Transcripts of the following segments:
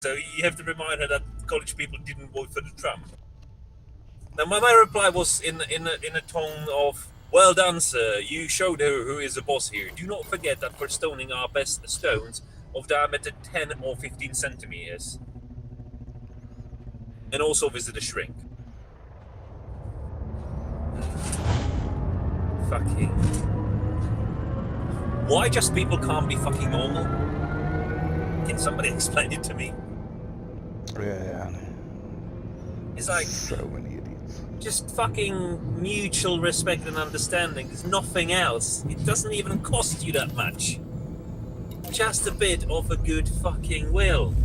So you have to remind her that college people didn't vote for the Trump. Now my reply was in a tone of, "Well done, sir. You showed her who is the boss here. Do not forget that for stoning our best stones of diameter 10 or 15 centimeters, and also visit a shrink." Fucking. Why just people can't be fucking normal? Can somebody explain it to me? Yeah. It's like So many idiots. just fucking mutual respect and understanding. There's nothing else. It doesn't even cost you that much. Just a bit of a good fucking will.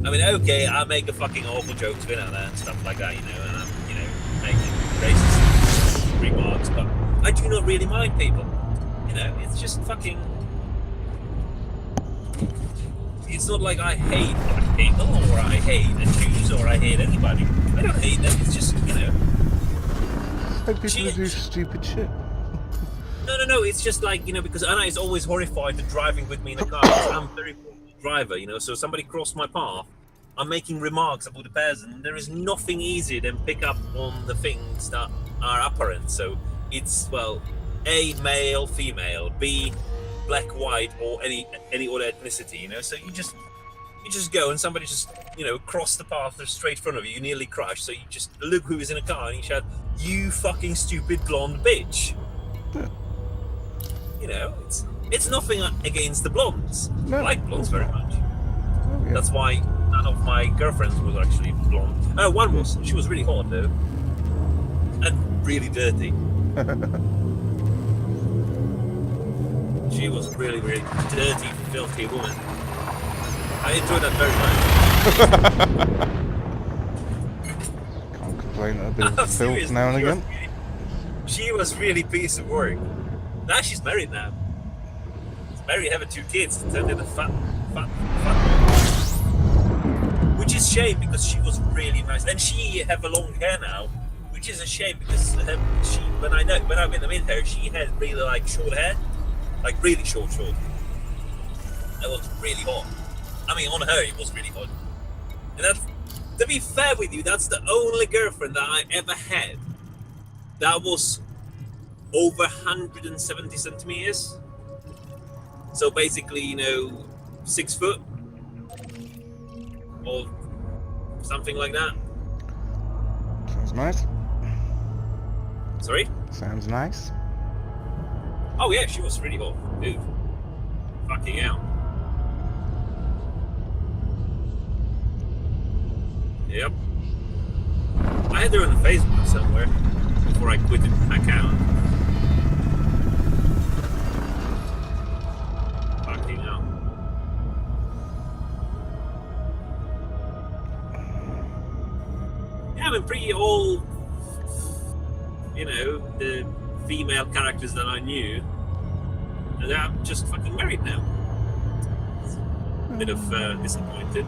I mean, okay, I make a fucking awful jokes with her and stuff like that, and I'm, making racist remarks, but I do not really mind people. It's just fucking. It's not like I hate black people, or I hate the Jews, or I hate anybody. I don't hate them. It's just, Like people who do stupid shit. No. It's just like, because Anna is always horrified at driving with me in a car. Because I'm a very poor driver, so somebody crossed my path. I'm making remarks about the person. There is nothing easier than pick up on the things that are apparent. So it's, well, A, male, female, B, black, white, or any other ethnicity, So you just go and somebody just, cross the path straight in front of you. You nearly crash. So you just look who is in a car and you shout, "You fucking stupid blonde bitch." It's nothing against the blondes. No. I like blondes very much. Oh, yeah. That's why none of my girlfriends was actually blonde. One was. She was really hot though, and really dirty. She was really, really dirty, filthy woman. I enjoyed that very much. Can't complain at a bit of filth now and again. She was really piece of work. Now she's married now. She's married, having 2 kids, turned into fat woman. Which is a shame because she was really nice. And she have a long hair now, which is a shame because when I met her, she had really like short hair. Like really short. That was really hot. I mean, on her, it was really hot. And that's, to be fair with you, that's the only girlfriend that I ever had that was over 170 centimeters. So basically, 6 foot or something like that. Sounds nice. Sorry? Sounds nice. Oh yeah, she was really hot, dude. Fucking hell. Yep. I had her on Facebook somewhere before I quit the account. Fucking hell. Yeah, I mean, pretty all, the female characters that I knew, and I'm just fucking married now. A bit of disappointed.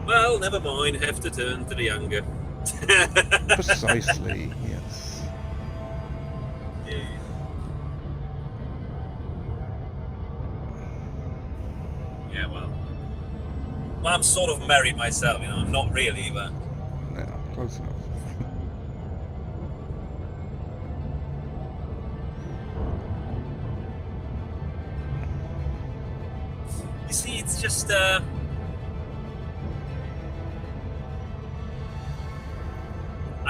Well, never mind. Have to turn to the younger. Precisely, yes. Yeah. Yeah, well, I'm sort of married myself, I'm not really, but... Yeah, close enough. You see, it's just, I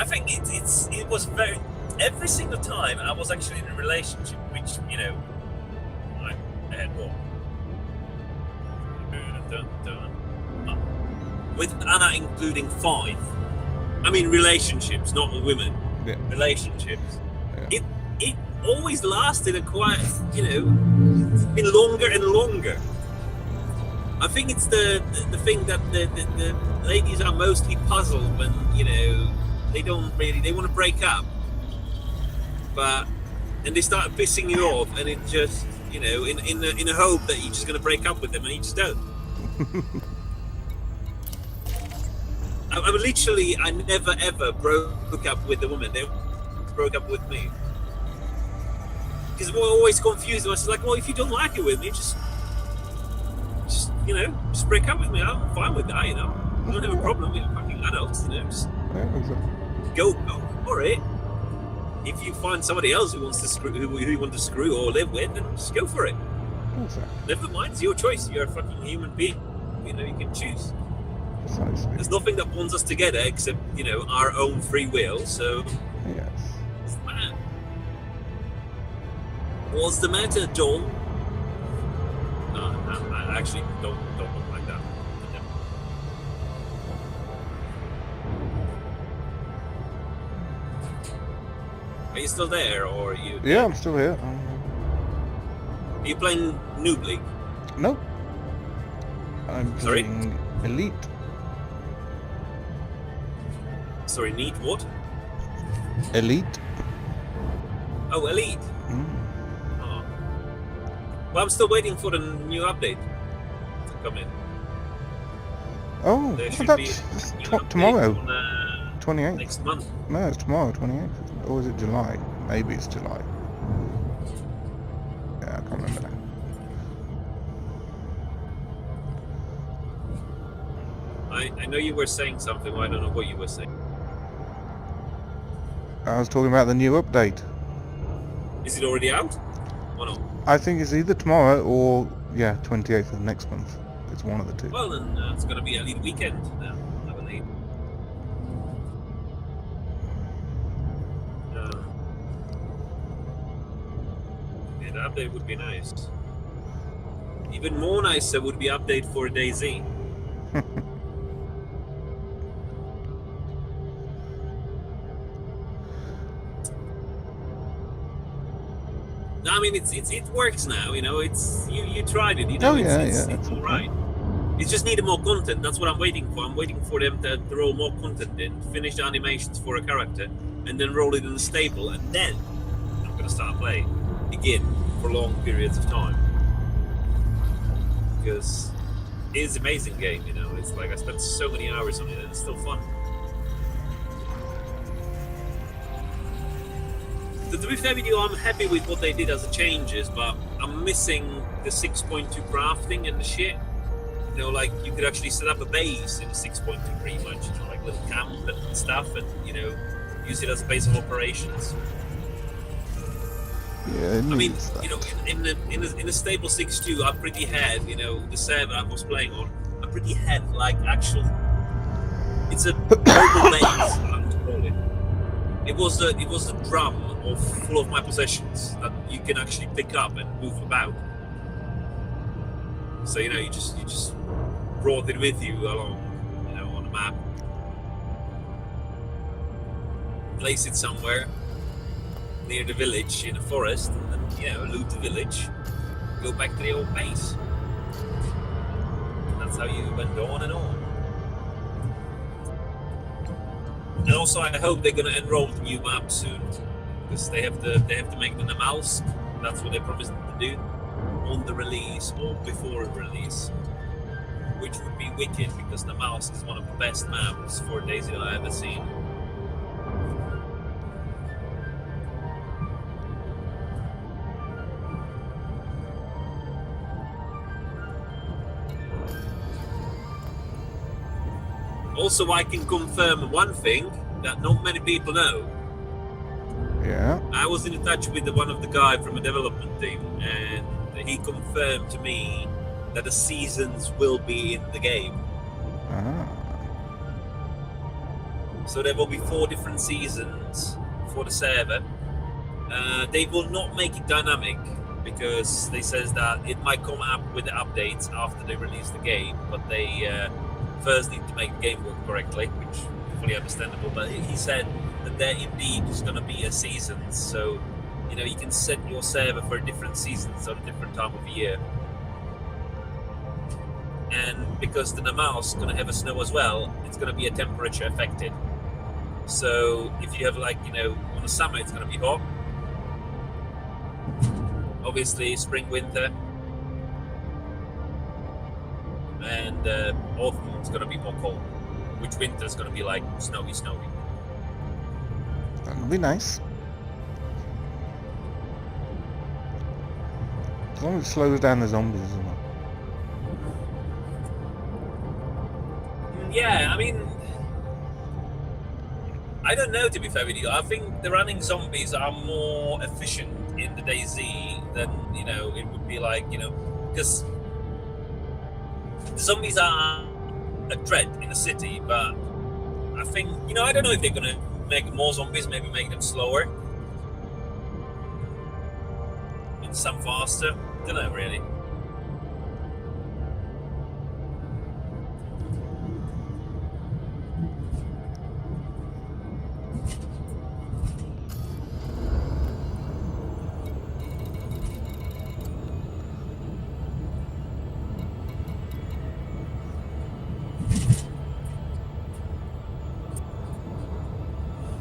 think it was very... Every single time I was actually in a relationship, which, I had what? With Anna including 5. I mean relationships, not with women. Yeah. Relationships. Yeah. It always lasted a quite, it's been longer and longer. I think it's the thing that the ladies are mostly puzzled when, they want to break up. And they start pissing you off, and it just, in a hope that you're just going to break up with them, and you just don't. I never ever broke up with a woman. They broke up with me. because we're always confused. I was like, well, if you don't like it with me, just just break up with me. I'm fine with that. I don't have a problem. We're fucking adults. Just Yeah, exactly. go for it. If you find somebody else who wants to screw, who you want to screw or live with, then just go for it. Exactly. Never mind, it's your choice. You're a fucking human being. You can choose. Precisely. There's nothing that bonds us together except our own free will. So Yes. what's the matter? What's the matter, John? No, I actually don't look like that. Are you still there, or are you? Yeah, I'm still here. Are you playing Noob League? No. I'm Sorry? playing Elite. Sorry, need what? Elite? Oh, Elite. Mm. Oh. Well, I'm still waiting for the new update to come in. Oh, There but should be that's a new update tomorrow. on, 28th. next month. No, it's tomorrow, 28th. Or is it July? Maybe it's July. Yeah, I can't remember now. I know you were saying something, but I don't know what you were saying. I was talking about the new update. Is it already out? Or no? I think it's either tomorrow or, 28th of next month. It's one of the two. Well, then it's going to be Elite weekend now, I believe. Yeah, the update would be nice. Even more nicer would be update for DayZ. No, I mean it works now. It's you tried it. It's all right. It just needed more content. That's what I'm waiting for. I'm waiting for them to roll more content in, finish the animations for a character, and then roll it in the stable, and then I'm gonna start playing again for long periods of time. Because it is an amazing game. It's like I spent so many hours on it, and it's still fun. To be fair with you, I'm happy with what they did as the changes, but I'm missing the 6.2 crafting and the shit. Like you could actually set up a base in 6.2 pretty much, like little camp and stuff, and use it as a base of operations. Yeah, it I mean, needs that. in a stable 6.2, I pretty had, the server I was playing on, I pretty had like actual. It's a mobile base, I like to call it. It was a drum full of my possessions that you can actually pick up and move about. So you just brought it with you along, on a map. Place it somewhere near the village in a forest, and then loot the village, go back to the old base. And that's how you went on and on. And also, I hope they're gonna enroll the new map soon, because they have to make the mouse. That's what they promised to do on the release or before release, which would be wicked because the mouse is one of the best maps for DayZ that I've ever seen. Also, I can confirm one thing that not many people know. Yeah. I was in touch with one of the guys from a development team, and he confirmed to me that the seasons will be in the game. Ah. So there will be 4 different seasons for the server. They will not make it dynamic because they says that it might come up with the updates after they release the game, but they first need to make the game work correctly, which is fully understandable. But he said that there indeed is going to be a season, so you can set your server for different seasons at a different time of year. And because the mouse is going to have a snow as well, it's going to be a temperature affected. So if you have on the summer it's going to be hot, obviously spring, winter, and autumn is going to be more cold, which winter is going to be like snowy. That'll be nice. As long as it slows down the zombies as well. Yeah, I mean, I don't know, to be fair with you. I think the running zombies are more efficient in the DayZ than, you know, it would be like, you know, because the zombies are a threat in the city, but I think, you know, I don't know if they're going to make more zombies, maybe make them slower and some faster. Don't know, really.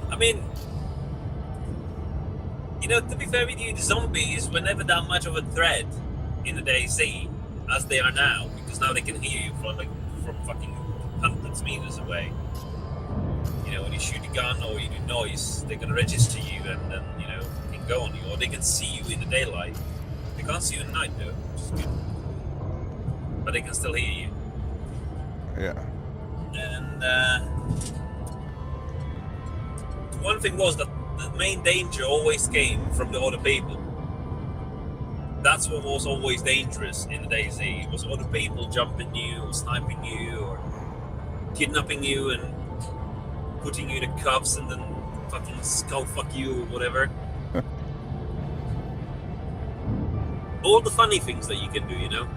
I mean, you know, to be fair with you, the zombies were never that much of a threat in the DayZ as they are now, because now they can hear you from fucking hundreds of meters away. You know, when you shoot a gun or you do noise, they're gonna register you and then, you know, can go on you, or they can see you in the daylight. They can't see you at night though, which is good. But they can still hear you. Yeah. And one thing was that the main danger always came from the other people. That's what was always dangerous in the DayZ. It was other people jumping you or sniping you or kidnapping you and putting you in the cuffs and then fucking skull fuck you or whatever. All the funny things that you can do, you know?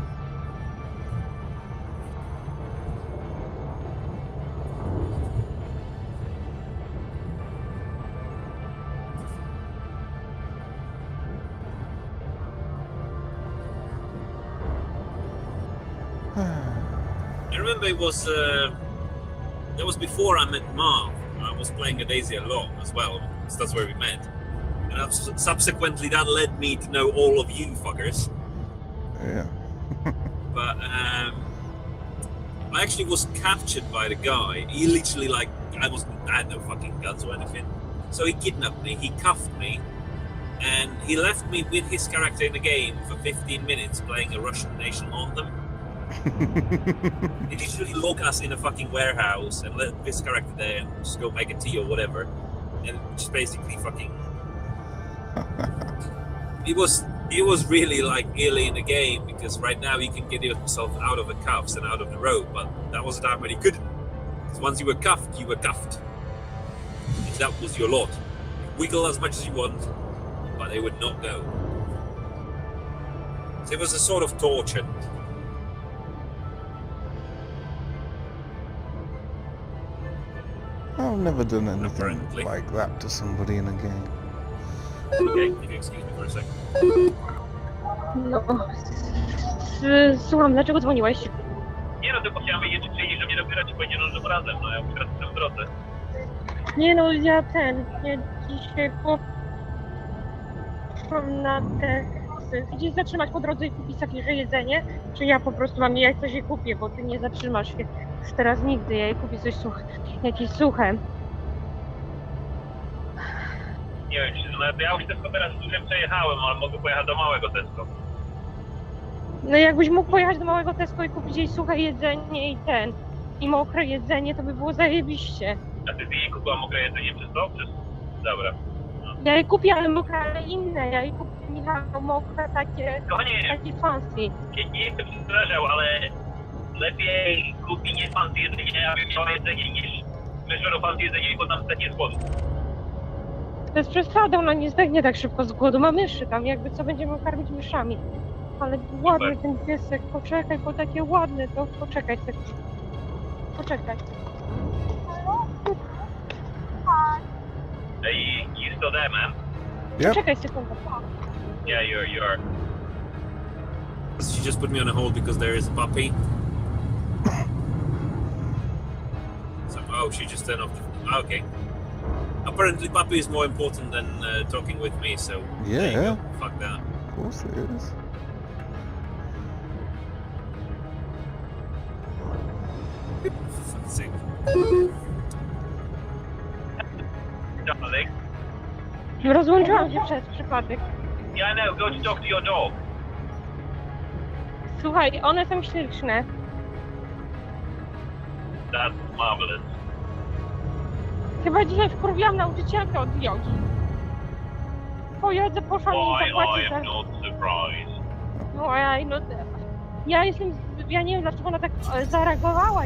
I remember it was that was before I met Marv. I was playing a DayZ a lot as well, so that's where we met. And subsequently, that led me to know all of you fuckers. Yeah. But I actually was captured by the guy. He literally, like, I had no fucking guns or anything. So he kidnapped me, he cuffed me, and he left me with his character in the game for 15 minutes playing a Russian nation anthem. He literally locked us in a fucking warehouse and let this character there and just go make a tea or whatever, and just basically fucking. It was really like early in the game, because right now you can get yourself out of the cuffs and out of the rope, but that was the time when you couldn't. Because once you were cuffed, you were cuffed. And that was your lot. Wiggle as much as you want, but they would not go. So it was a sort of torture. I've never done anything Apparently. like that to somebody in a game. Okay, can you excuse me for a second? No. Słucham, dlaczego dzwoniłeś? Nie no, tylko chciałem wiedzieć, czy przyjdziesz, że mnie dopiero ci pojedziesz razem, no ja akurat jestem w drodze. Nie no, ja dzisiaj poszłam na te... Gdzieś zatrzymać po drodze i kupić jakieś jedzenie? Czy ja po prostu mam je coś je kupię, bo ty nie zatrzymasz się już teraz nigdy, ja je kupię coś jakieś suche. Nie wiem, czy no, ja już Tesco teraz dużym przejechałem, ale mogę pojechać do małego Tesco. No jakbyś mógł pojechać do małego Tesco i kupić jej suche jedzenie i mokre jedzenie, to by było zajebiście. A ty jej kupiła mokre jedzenie przez to? Dobra. No. Ja je kupię, ale mokre, ale inne. Ja je kupię, Michał, mokre takie fancy. Nie chcę przepraszał, ale lepiej kupi nie fancy jedzenie, aby miała jedzenie, niż wyżero fancy jedzenie i potem zdechnie z głodu. To jest przesada, ona nie zdechnie tak szybko z głodu. Ma myszy tam, jakby co będziemy karmić myszami. Ale ładny ten piesek, poczekaj, bo takie ładne, to poczekaj sobie. Poczekaj. Hey, you still there, man? Yep. Poczekaj sekundę. Yeah, you are. She just put me on a hold because there is a puppy. So, oh, she just turned off the... Okay. Apparently, puppy is more important than talking with me, so... Yeah. There you go. Fuck that. Of course it is. For fuck's sake. Darling. Rozłączyłam się przez przypadek. Yeah, I know. Go to talk to your dog. Słuchaj, one są śliczne. That's marvelous. Chyba dzisiaj wkurwiłam nauczycielkę od jogi. Pojadę, poszłam jej Why, zapłacić I za... am not surprised. Ojej, no... Ja nie wiem, dlaczego ona tak zareagowała.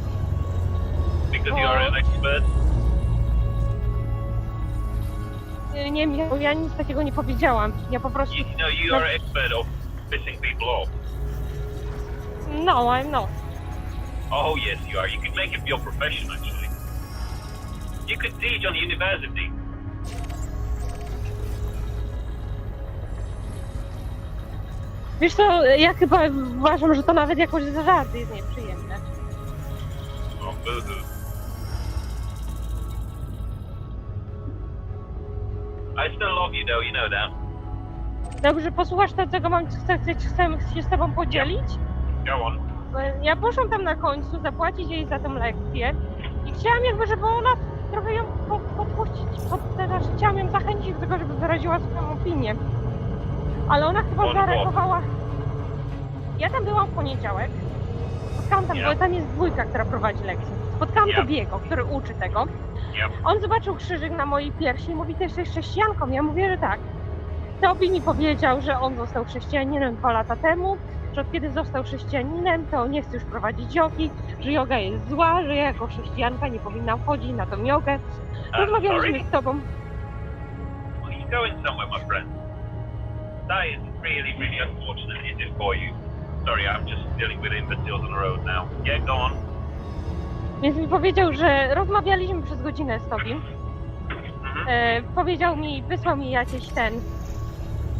Because you are an expert. Nie wiem, ja nic takiego nie powiedziałam. Ja po prostu... You know, you are an expert of pissing people off. No, I'm not. Oh, yes, you are. You could make it your profession, actually. You could teach on university. Wiesz co, ja chyba uważam, że to nawet jakoś za żarty jest nieprzyjemne. Oh, boo-hoo. I still love you, though, you know that. Dobrze, posłuchasz to, czego chcę się z tobą podzielić? Go on. Ja poszłam tam na końcu zapłacić jej za tę lekcję i chciałam jakby, żeby ona trochę ją podpuścić, chciałam ją zachęcić do tego, żeby wyraziła swoją opinię. Ale ona chyba zareagowała... Ja tam byłam w poniedziałek, spotkałam tam, bo tam jest dwójka, która prowadzi lekcję. Spotkałam Tobiego, który uczy tego. On zobaczył krzyżyk na mojej piersi i mówi, ty jesteś chrześcijanką. Ja mówię, że tak. Tobi mi powiedział, że on został chrześcijaninem 2 lata temu, że od kiedy został chrześcijaninem, to nie chce już prowadzić jogi, że joga jest zła, że ja jako chrześcijanka nie powinnam chodzić na tą jogę. Rozmawialiśmy z tobą. Well, you're going somewhere, my friend. That is really, really unfortunate, is it for you? Sorry, I'm just dealing with imbeciles on the road now. Yeah, go on. Więc mi powiedział, że rozmawialiśmy przez godzinę z Tobim. Powiedział mi, wysłał mi jakieś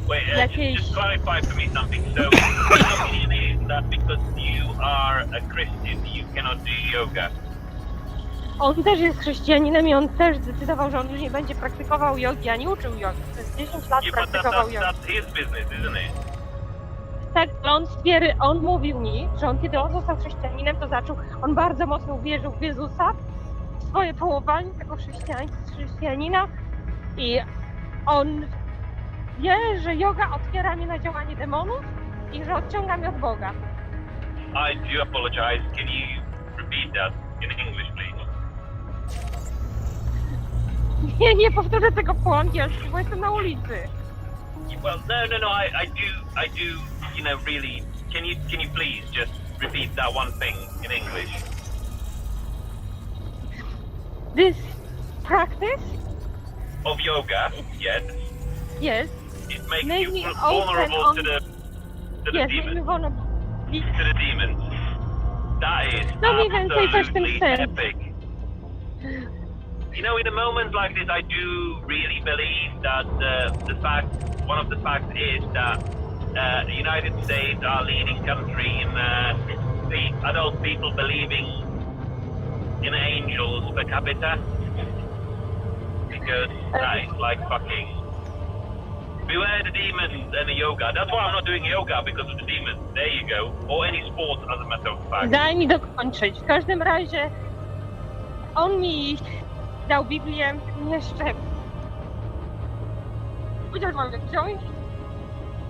Wait, just clarify for me something. So, your opinion is that because you are a Christian, you cannot do yoga? On też jest chrześcijaninem i on też zdecydował, że on już nie będzie praktykował jogi, ani uczył jogi. Przez 10 lat praktykował jogi. That's his business, isn't it? Tak, ale on mówił mi, że kiedy on został chrześcijaninem, to on bardzo mocno uwierzył w Jezusa, w swoje powołanie jako chrześcijanina i on wie, że joga otwiera mnie na działanie demonów i że odciąga mnie od Boga. I do apologize. Can you repeat that in English, please? Nie powtórzę tego po angielsku, bo jestem na ulicy. Well, no. I do. You know, really. Can you please just repeat that one thing in English? This practice of yoga, yes. Yes. It makes Make you me vulnerable open to the yes, demons. make me vulnerable. To the demons. That is No mniej więcej coś w tym absolutely stylu. epic. You know, in a moment like this, I do really believe that one of the facts is that the United States are leading country in the adult people believing in angels per capita, because that is like fucking beware the demons and the yoga. That's why I'm not doing yoga, because of the demons. There you go. Or any sport, as a matter of fact. Daj mi dokończyć. W każdym razie on mi dał Biblię jeszcze. Powiedział, że mam ją wziąć,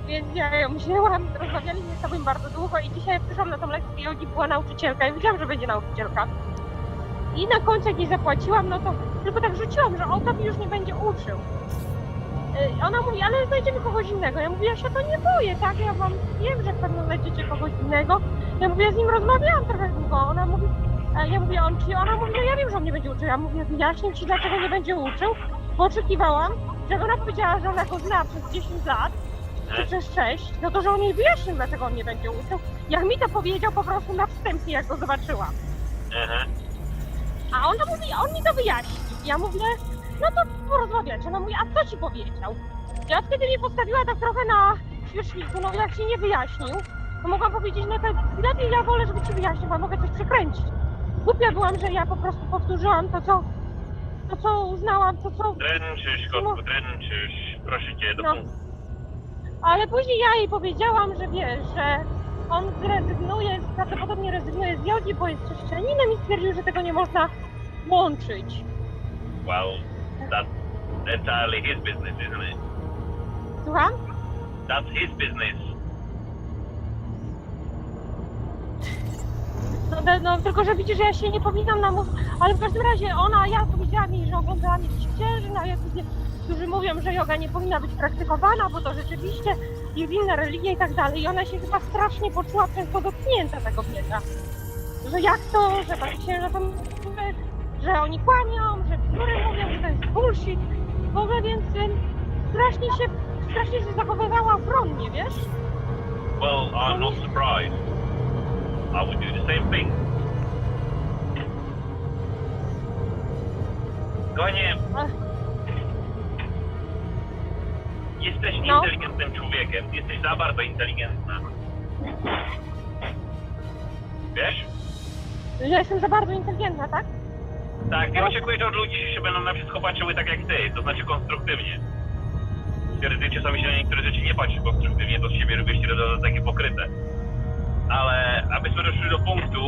więc ja ją wzięłam. Rozmawialiśmy z tobą bardzo długo i dzisiaj jak przyszłam na tą lekcję jogi, była nauczycielka i wiedziałam, że będzie nauczycielka. I na końcu jak jej zapłaciłam, no to tylko tak rzuciłam, że on tobie już nie będzie uczył. Ona mówi, ale znajdziemy kogoś innego. Ja mówię, ja się to nie boję, tak? Wiem, że pewno znajdziecie kogoś innego. Ja mówię, ja z nim rozmawiałam trochę długo. Ona mówi, ona mówi, no ja wiem, że on nie będzie uczył. Ja mówię, wyjaśnię ci, dlaczego nie będzie uczył, bo oczekiwałam, że jak ona powiedziała, że ona go zna przez 10 lat, czy przez 6, no to że on jej wyjaśnił, dlaczego on nie będzie uczył. Jak mi to powiedział po prostu na wstępie, jak go zobaczyłam. A ona mówi, on mi to wyjaśni. Ja mówię, no to porozmawiać. Ona mówi, a co ci powiedział? Ja wtedy mnie postawiła tak trochę na świeczniku, no jak się nie wyjaśnił, to mogłam powiedzieć, no to lepiej ja wolę, żeby ci wyjaśnił, bo mogę coś przekręcić. Głupia byłam, że ja po prostu powtórzyłam to, co uznałam, to co... Dręczysz, kotku, dręczysz. Proszę cię, do punktu. Ale później ja jej powiedziałam, że wiesz, że on prawdopodobnie rezygnuje z jogi, bo jest chrześcijaninem i stwierdził, że tego nie można łączyć. Well, that's entirely his business, isn't it? Słucham? That's his business. No, tylko że widzisz, że ja się nie powinnam namówić, ale w każdym razie ja powiedziałam jej, że oglądałam jakiś księży na YouTubie, którzy mówią, że joga nie powinna być praktykowana, bo to rzeczywiście jest inna religia i tak dalej. I ona się chyba strasznie poczuła przez to dotknięta, ta kobieta. Że jak to, że tak księża to mówią, że oni kłamią, że bzdury mówią, że to jest bullshit. W ogóle więc strasznie się zachowywała obronnie, wiesz? Well, I'm not surprised. I would do the same thing. Kochanie, jesteś inteligentnym człowiekiem. Jesteś za bardzo inteligentna. Wiesz? Ja jestem za bardzo inteligentna, tak? Tak, ja oczekuję, że od ludzi się będą na wszystko patrzyły tak jak ty, to znaczy konstruktywnie. Stwierdzę, czasami się na niektóre rzeczy nie patrzy konstruktywnie, to z siebie robisz takie pokryte. Ale abyśmy doszli do punktu,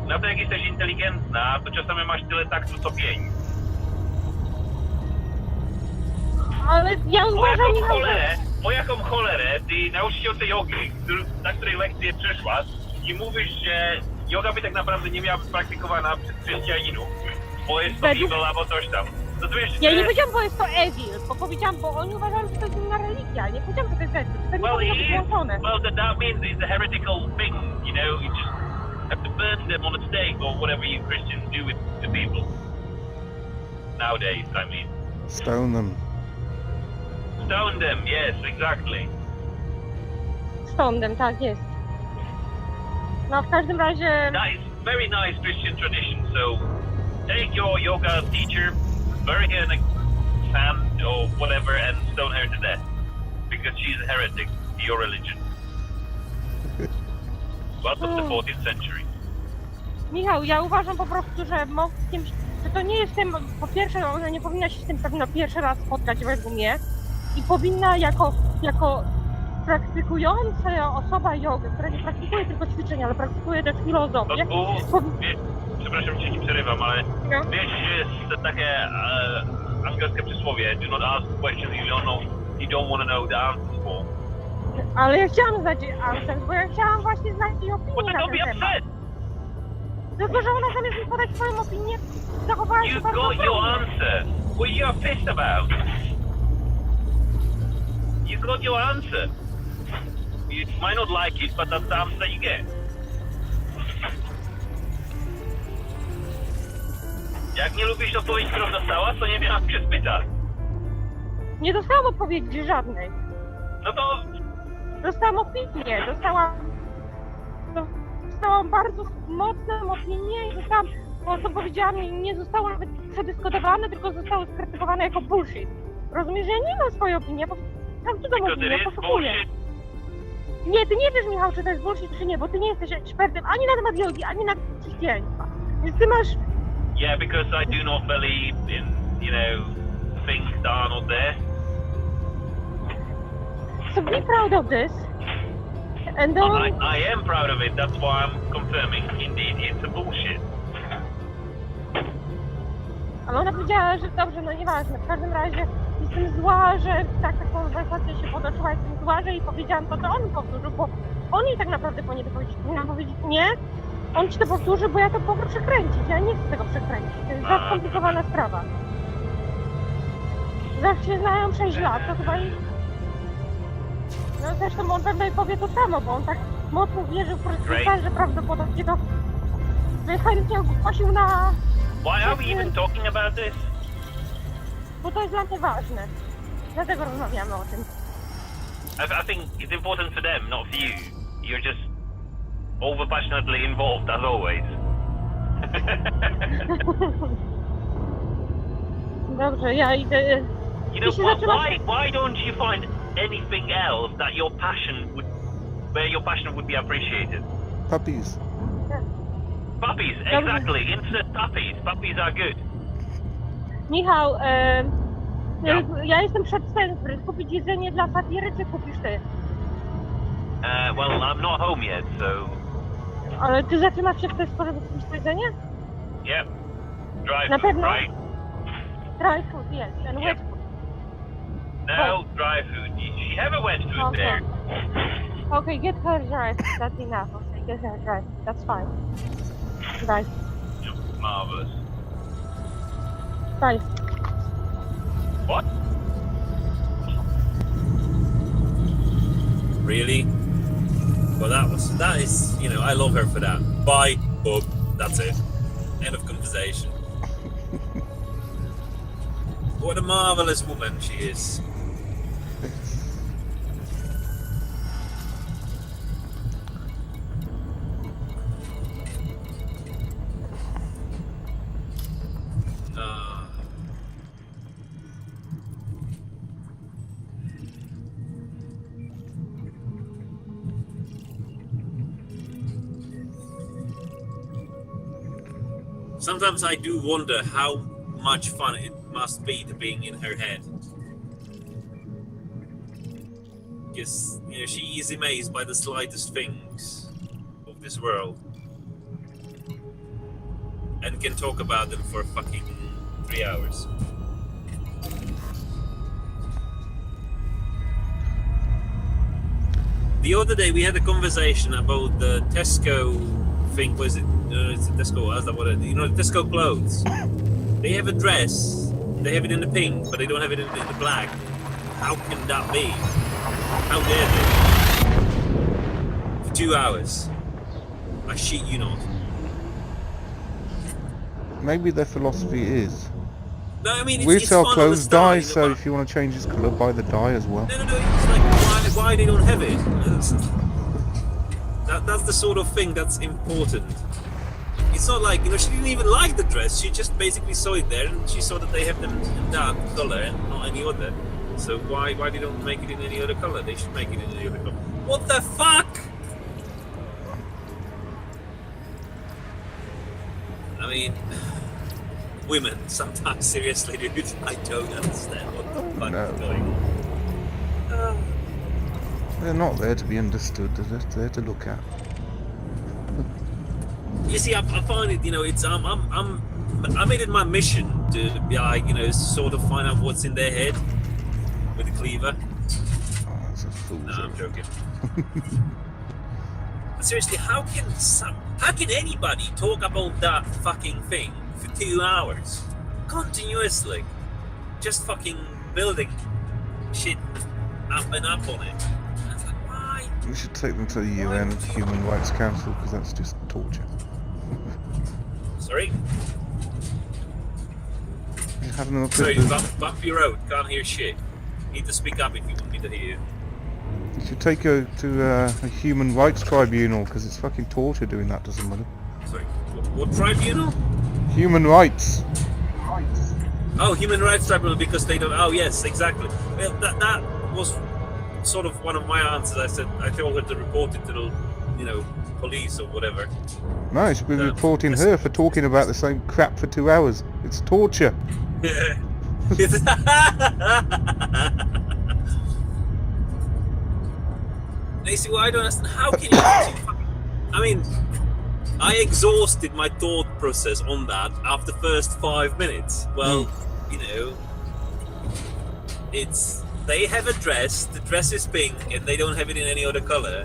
na to jak jesteś inteligentna, to czasami masz tyle taktu co pień. Ale ja uważam, O jaką cholerę ty nauczycielce jogi, na której lekcję przyszłaś i mówisz, że joga by tak naprawdę nie miała być praktykowana przez chrześcijaninów, bo jest to evil albo coś tam. No to wiesz, ja nie powiedziałam, bo jest to evil, bo powiedziałam, bo oni uważają, że to jest inna religia. Nie powiedziałam, że to jest evil, to nie powinno być włączone. Well, that means it's a heretical thing, you know, you just have to burn them on a stake or whatever you Christians do with the people. Nowadays, I mean. Stone them. Stone them, yes, exactly. Stądem, tak jest. No w każdym razie... That is very nice Christian tradition, so take your yoga teacher, bury her in a sand or whatever and stone her to death. Because she's a heretic to your religion. Welcome to the 14th century. Michał, ja uważam po prostu, że to nie jest tym, po pierwsze, ona nie powinna się z tym pewno pierwszy raz spotkać według mnie i powinna jako praktykująca osoba jogi, która nie praktykuje tylko ćwiczenia, ale praktykuje też filozofię. Przepraszam, cię nie przerywam, ale No. wiesz, jest takie angielskie przysłowie, do not ask questions you don't want to know the answers for. Ale ja chciałam znać answer, bo ja chciałam właśnie znać jej opinię na ten temat. Tylko, że ona zamiast mi podać swoją opinię, zachowała się You bardzo got your obronnie. answer. What are you pissed about? You got your answer. You might not like it, but that's the answer you get. Jak nie lubisz odpowiedzi, którą dostałaś, to nie miałam się spytać. Nie dostałam odpowiedzi żadnej. No to... Dostałam opinię, dostałam bardzo mocną opinię i dostałam, bo co powiedziałam, nie zostało nawet przedyskutowane, tylko zostało skrytykowane jako bullshit. Rozumiesz, że ja nie mam swojej opinii, ja mam cudowną opinię, ja poszukuję. Nie, ty nie wiesz, Michał, czy to jest bullshit, czy nie, bo ty nie jesteś ekspertem ani na temat jogi, ani na chrześcijaństwa. Więc ty masz... Yeah, because I do not believe in, you know, things that are not there. So be proud of this. And don't... I am proud of it, that's why I'm confirming. Indeed, it's a bullshit. Ale ona powiedziała, że dobrze, no nieważne, w każdym razie jestem zła, że tak ta konwersacja się potoczyła, jestem zła, że jej powiedziałam to, co on powtórzył, bo on jej tak naprawdę powinien powiedzieć. Powinna powiedzieć nie, on ci to powtórzy, bo ja to mogę przekręcić, ja nie chcę tego przekręcić, to jest za skomplikowana sprawa. Jak się znają 6 lat, to chyba i... No zresztą on pewno jej powie to samo, bo on tak mocno wierzył w Chrystusa, że prawdopodobnie to chętnie ogłosił na... Why are we even talking about this? Bo to jest dla mnie ważne. Dlatego rozmawiamy o tym. I think it's important for them, not for you. You're just over-passionately involved, as always. Dobrze, ja idę... You know, why don't you find anything else that where your passion would be appreciated? Puppies. Puppies, exactly. Insert puppies. Puppies are good. Michał, ja jestem przed sensem. Kupić jedzenie dla Satiry, czy kupisz ty? Well, I'm not home yet, so... Ale ty zatrzymasz się w ten sposób, żeby kupić to jedzenie? Yep. Dry Na food, pewno? right? Dry food, yes, and wet food. No, dry food. You have a wet food there. Okay, get her dry food, that's enough, okay. Okay, that's fine. Bye. Marvelous. Bye. What? Really? Well, that is, you know, I love her for that. Bye, bub. That's it. End of conversation. What a marvelous woman she is. Sometimes I do wonder how much fun it must be to being in her head. Because, you know, she is amazed by the slightest things of this world. And can talk about them for fucking 3 hours. The other day we had a conversation about the Tesco thing. Was it? It's a Tesco. How's that? What? You know, the Tesco clothes. They have a dress. They have it in the pink, but they don't have it in the black. How can that be? How dare they? For 2 hours. I shit you not. Maybe their philosophy is, No, I mean, we it's sell fun clothes on the dye, start, so you know, if you want to change its colour, buy the dye as well. No, it's like, why they don't have it? That's the sort of thing that's important. It's not like, you know, she didn't even like the dress. She just basically saw it there, and she saw that they have them in that colour and not any other. So why they don't make it in any other colour? They should make it in any other colour. What the fuck? I mean, women, sometimes, seriously, dude, I don't understand what the fuck No. is going on. They're not there to be understood, they're just there to look at. You see, I find it, you know, it's I made it my mission to, like, you know, sort of find out what's in their head with the cleaver. Oh, that's a fool. No, I'm joking. But seriously, how can anybody talk about that fucking thing for 2 hours continuously, just fucking building shit up and up on it? And it's like, why? We should take them to the UN Human Rights Council, because that's just torture. Sorry, You have them up sorry, at the- bump your road. Can't hear shit. Need to speak up if you want me to hear you. You should take her to a human rights tribunal, because it's fucking torture doing that to somebody. Sorry, what tribunal? Human rights. Oh, human rights tribunal, because they don't. Oh, yes, exactly. Well, that was sort of one of my answers. I told her to report it to the, you know, police or whatever. No, you should be No, reporting that's- her for talking about the same crap for 2 hours. It's torture. Yeah. You see, well, I don't understand. How can you? I mean, I exhausted my thought process on that after the first 5 minutes. Well, you know, they have a dress. The dress is pink, and they don't have it in any other color.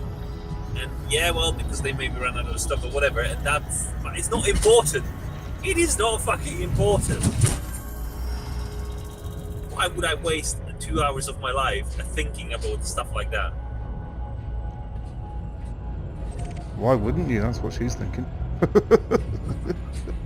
And yeah, well, because they maybe ran out of stuff or whatever. And it's not important. It is not fucking important. Why would I waste 2 hours of my life thinking about stuff like that? Why wouldn't you? That's what she's thinking.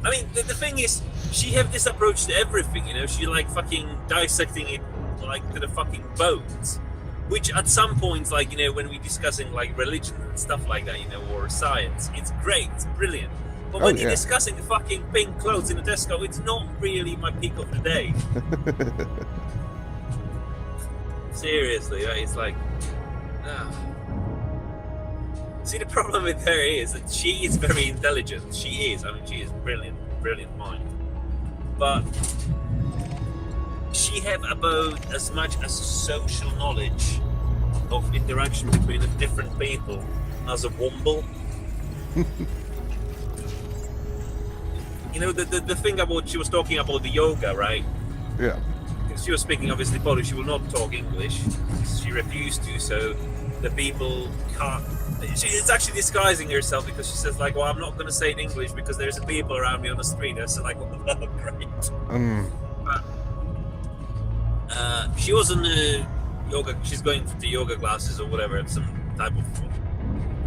I mean, the thing is, she have this approach to everything, you know. She like fucking dissecting it like to the fucking bones. Which at some points, like, you know, when we're discussing like religion and stuff like that, you know, or science, it's great, it's brilliant. But when you're discussing the fucking pink clothes in the Tesco, it's not really my peak of the day. Seriously, right? It's like, See, the problem with her is that she is very intelligent. She is. I mean, she is brilliant mind. But she have about as much as social knowledge of interaction between the different people as a Womble. You know, the thing about, she was talking about the yoga, right? Yeah. She was speaking obviously Polish. She will not talk English. She refused to, so the people can't It's actually disguising herself because she says like, "Well, I'm not going to say it in English because there's people around me on the street." I said like, "Oh, great." She was in yoga. She's going to yoga classes or whatever, some type of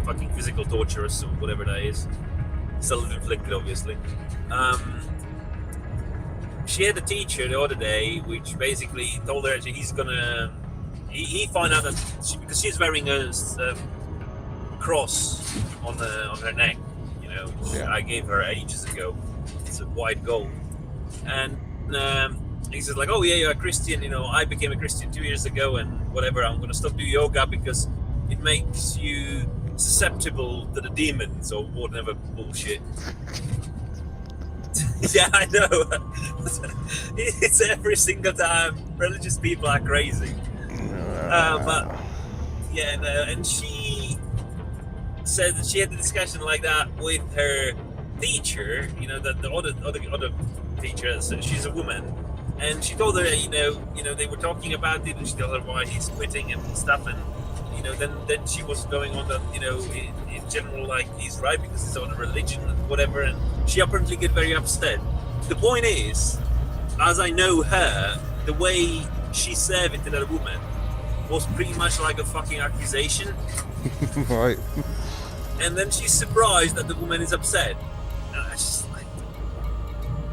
fucking physical torture or whatever that is. Self-inflicted, obviously. She had a teacher the other day, which basically told her that he's gonna. He found out that because she's wearing a cross on her neck, you know, which Yeah. I gave her ages ago. It's a white gold, and he says like, "Oh yeah, you're a Christian. You know, I became a Christian 2 years ago, and whatever. I'm gonna stop doing yoga because it makes you susceptible to the demons or whatever bullshit." Yeah, I know. It's every single time. Religious people are crazy. But yeah, no, and she said that she had a discussion like that with her teacher. You know, the other teacher. So she's a woman, and she told her, you know, they were talking about it, and she told her why he's quitting and stuff, and you know, then she was going on that, you know, in general, like he's right because it's on a religion and whatever, and she apparently get very upset. The point is, as I know her, the way she said it to that woman was pretty much like a fucking accusation. Right. And then she's surprised that the woman is upset. And I just like,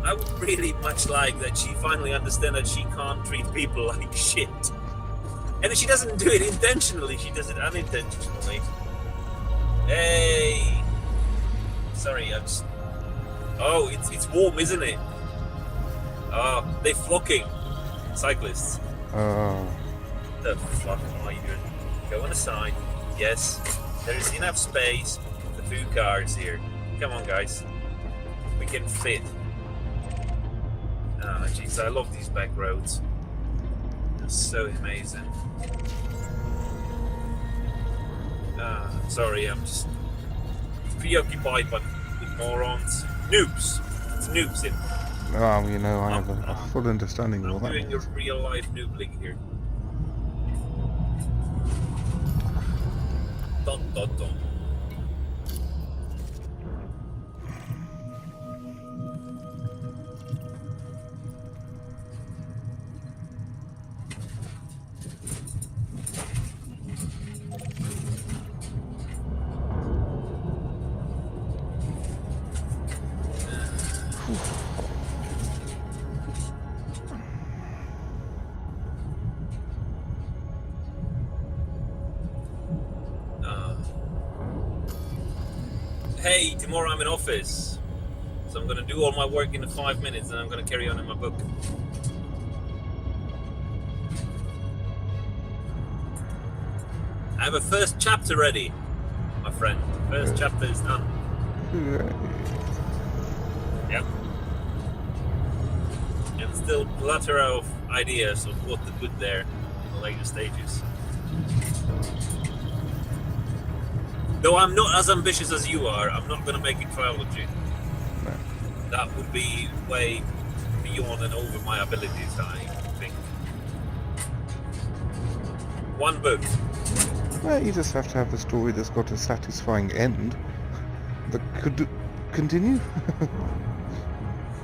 I would really much like that she finally understand that she can't treat people like shit. And she doesn't do it intentionally, she does it unintentionally. Hey! Sorry, I'm just... Oh, it's warm, isn't it? Oh, they're flocking. Cyclists. The fuck are you doing? Go on the side. Yes, there is enough space for 2 cars here. Come on, guys. We can fit. Ah, jeez, I love these back roads. They're so amazing. Sorry, I'm just preoccupied by morons. Noobs. It's noobs in. You know, I have a full understanding of all I'm doing that. a real life noobling here. Dun, dun, dun. Hey, tomorrow I'm in office, so I'm gonna do all my work in 5 minutes, and I'm gonna carry on in my book. I have a first chapter ready, my friend. First chapter is done. Yep. And still plethora of ideas of what to put there in the later stages. Though I'm not as ambitious as you are, I'm not going to make a trilogy. No. That would be way beyond and over my abilities, I think. 1 book. Well, you just have to have a story that's got a satisfying end that could continue.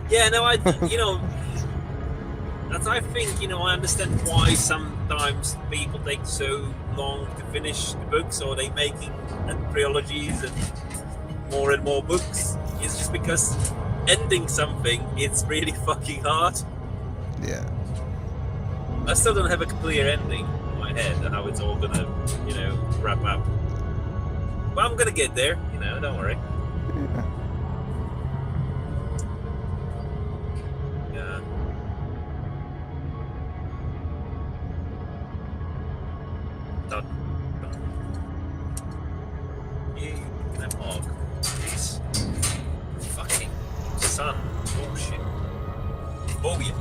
Yeah, no, you know, that's, I think, you know, I understand why sometimes people take so long to finish the books, or they making trilogies and more books. It's just because ending something, it's really fucking hard. Yeah. I still don't have a clear ending in my head and how it's all gonna, you know, wrap up. But I'm gonna get there, you know, don't worry. Yeah. Yeah. Done. That hog. Jeez. Fucking sun. Bullshit. Oh yeah.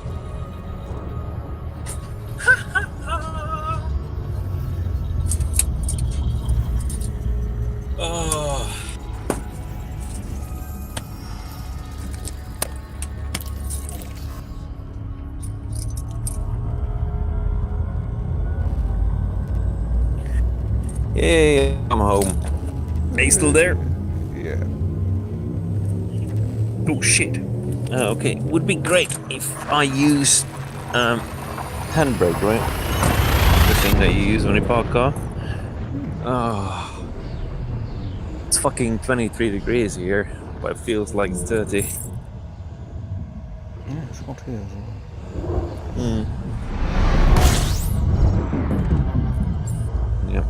Oh. Yay, I'm home. Are you still there? Yeah. Oh shit. Okay, would be great if I used handbrake, right? The thing that you use when you park car. Oh, it's fucking 23 degrees here, but it feels like it's 30. Yeah, it's hot here as well. Yeah.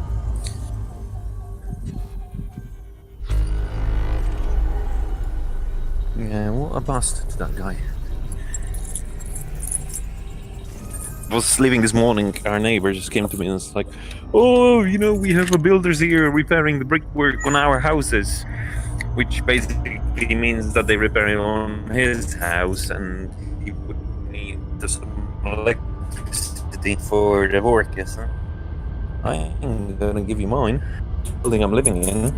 Yeah, what a bastard to that guy. Was leaving this morning, our neighbor just came to me and was like, "Oh, you know, we have a builders here repairing the brickwork on our houses," which basically means that they repair it on his house, and he would need some electricity for the work. Yes, sir. I ain't gonna give you mine. The building I'm living in.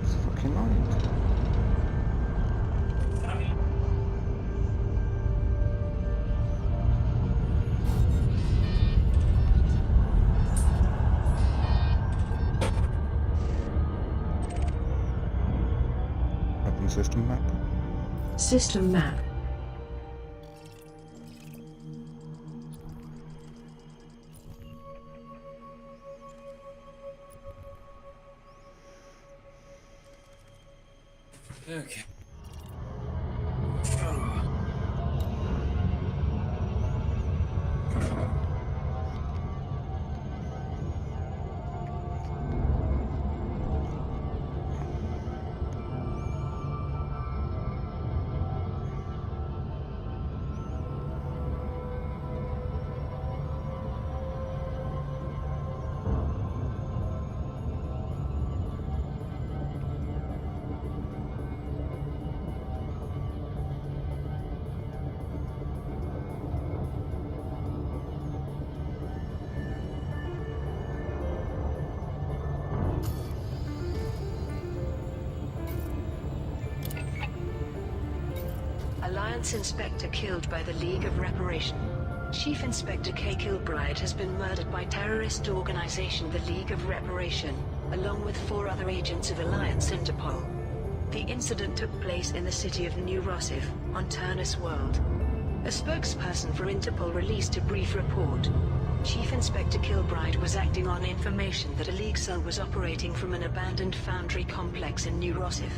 It's fucking night. Open system map. System map. Okay. Alliance Inspector killed by the League of Reparation. Chief Inspector Kay Kilbride has been murdered by terrorist organization the League of Reparation, along with 4 other agents of Alliance Interpol. The incident took place in the city of New Rossif, on Turnus World. A spokesperson for Interpol released a brief report. Chief Inspector Kilbride was acting on information that a League cell was operating from an abandoned foundry complex in New Rossif.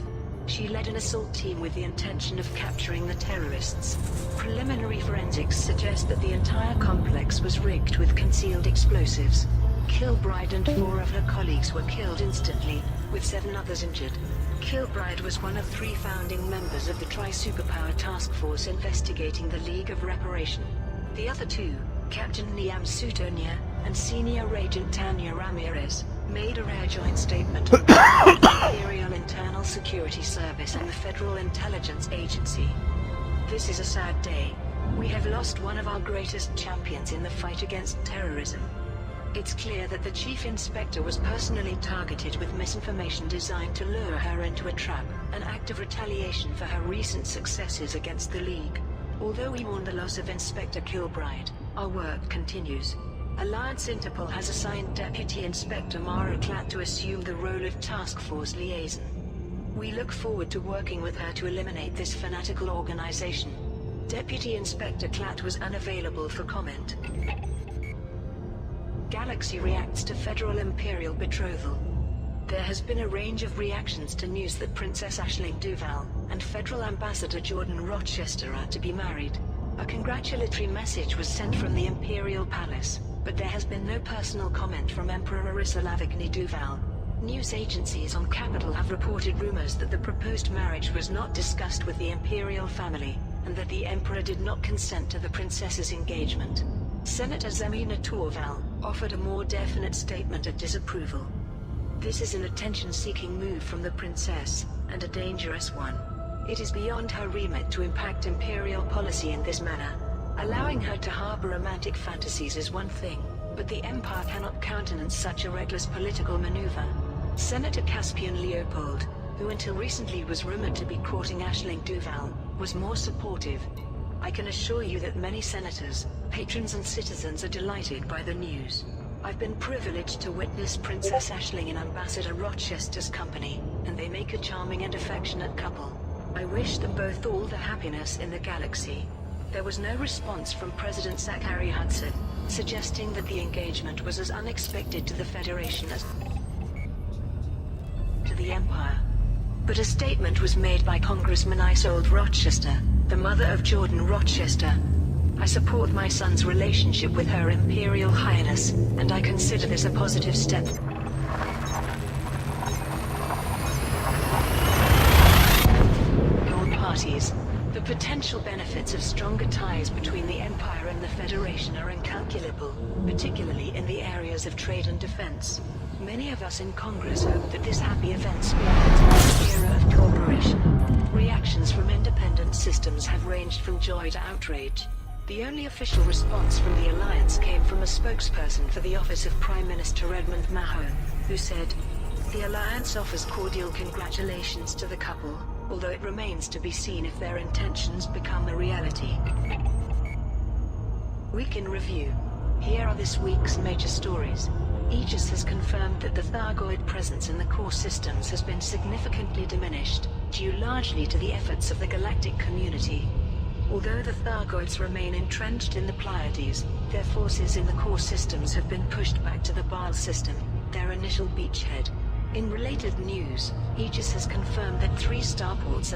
She led an assault team with the intention of capturing the terrorists. Preliminary forensics suggest that the entire complex was rigged with concealed explosives. Kilbride and 4 of her colleagues were killed instantly, with 7 others injured. Kilbride was one of 3 founding members of the Tri-Superpower Task Force investigating the League of Reparation. The other 2, Captain Liam Sutonia and Senior Agent Tanya Ramirez, made a rare joint statement on the Imperial Internal Security Service and the Federal Intelligence Agency. This is a sad day. We have lost one of our greatest champions in the fight against terrorism. It's clear that the Chief Inspector was personally targeted with misinformation designed to lure her into a trap, an act of retaliation for her recent successes against the League. Although we mourn the loss of Inspector Kilbride, our work continues. Alliance Interpol has assigned Deputy Inspector Mara Klatt to assume the role of Task Force Liaison. We look forward to working with her to eliminate this fanatical organization. Deputy Inspector Klatt was unavailable for comment. Galaxy reacts to Federal Imperial betrothal. There has been a range of reactions to news that Princess Aisling Duval and Federal Ambassador Jordan Rochester are to be married. A congratulatory message was sent from the Imperial Palace, but there has been no personal comment from Emperor Arissa Lavigny Duval. News agencies on Capitol have reported rumors that the proposed marriage was not discussed with the Imperial family, and that the Emperor did not consent to the princess's engagement. Senator Zemina Torval offered a more definite statement of disapproval. This is an attention-seeking move from the princess, and a dangerous one. It is beyond her remit to impact Imperial policy in this manner. Allowing her to harbor romantic fantasies is one thing, but the Empire cannot countenance such a reckless political maneuver. Senator Caspian Leopold, who until recently was rumored to be courting Aisling Duval, was more supportive. I can assure you that many senators, patrons and citizens are delighted by the news. I've been privileged to witness Princess Aisling and Ambassador Rochester's company, and they make a charming and affectionate couple. I wish them both all the happiness in the galaxy. There was no response from President Zachary Hudson, suggesting that the engagement was as unexpected to the Federation as to the Empire. But a statement was made by Congressman Isolde Rochester, the mother of Jordan Rochester. I support my son's relationship with Her Imperial Highness, and I consider this a positive step. All parties. The potential benefits of stronger ties between the Empire and the Federation are incalculable, particularly in the areas of trade and defense. Many of us in Congress hope that this happy event spearheads a new era of cooperation. Reactions from independent systems have ranged from joy to outrage. The only official response from the Alliance came from a spokesperson for the Office of Prime Minister Edmund Mahone, who said, "The Alliance offers cordial congratulations to the couple, although it remains to be seen if their intentions become a reality." Week in review. Here are this week's major stories. Aegis has confirmed that the Thargoid presence in the core systems has been significantly diminished, due largely to the efforts of the galactic community. Although the Thargoids remain entrenched in the Pleiades, their forces in the core systems have been pushed back to the Baal system, their initial beachhead. In related news, Aegis has confirmed that 3 starports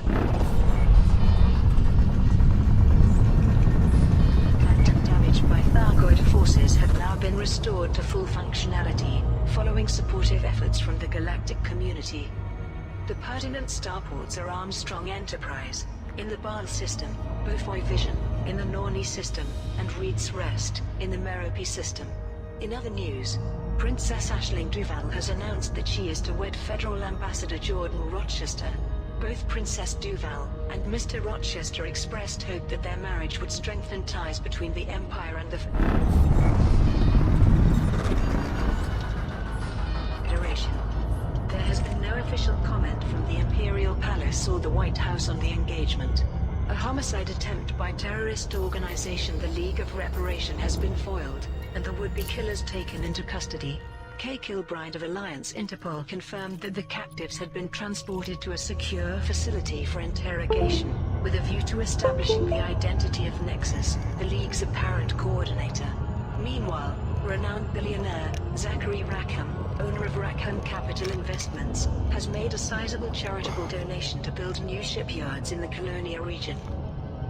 damaged by Thargoid forces have now been restored to full functionality, following supportive efforts from the galactic community. The pertinent starports are Armstrong Enterprise, in the Baal system, Beaufoy Vision, in the Norni system, and Reed's Rest, in the Merope system. In other news, Princess Aisling Duval has announced that she is to wed Federal Ambassador Jordan Rochester. Both Princess Duval and Mr. Rochester expressed hope that their marriage would strengthen ties between the Empire and the Federation. There has been no official comment from the Imperial Palace or the White House on the engagement. A homicide attempt by terrorist organization the League of Reparation has been foiled, and the would-be killers taken into custody. Kay Kilbride of Alliance Interpol confirmed that the captives had been transported to a secure facility for interrogation, with a view to establishing the identity of Nexus, the League's apparent coordinator. Meanwhile, renowned billionaire Zachary Rackham, owner of Rackham Capital Investments, has made a sizable charitable donation to build new shipyards in the Colonia region.